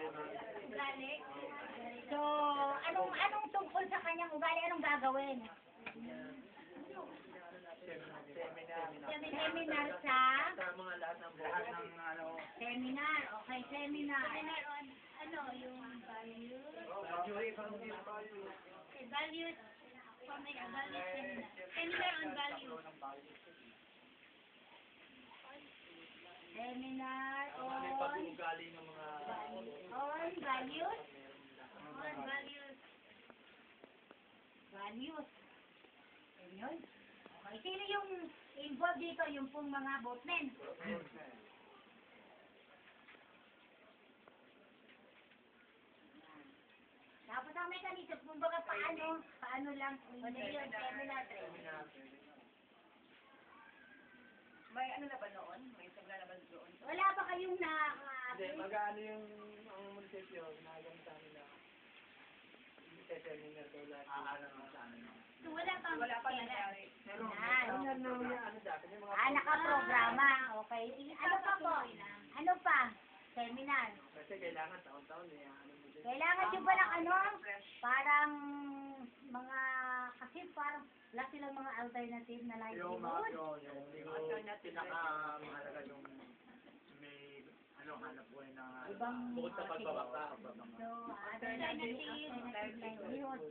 Ugali. So, anong tungkol sa kanyang ugali? Anong gagawin? Seminar sa? Sa mga lahat ng buhay. Seminar. Okay, seminar. Seminar on, yung values. Values. Values seminar. Seminar on values. Seminar on Pag-uugali ng mga... on values. On values. Values. Ayun. Okay, sino yung involved dito? Yung pong mga boatmen. Tapos ang mechanism, kumbaga paano lang, ano yun, seminar training. May ano na ba noon? May simula na ba doon? Wala ba kayong Hindi, mag-ano yung ang munisipyo, ginagamit namin na seminar daw lahat. So, wala pa nangyari. Pero, Yan. ano dapat, yung mga... Nakaprograma. Okay. Ano pa po? Ano pa? Seminar. Kasi kailangan taon-taon eh, ano mo din. Kailangan nyo ba ng parang mga, kasi parang wala silang mga alternative na Yung livelihood. pinakamahalaga yung may hanap buhay na Ibang bukod sa pagbabaka. So, alternative livelihood.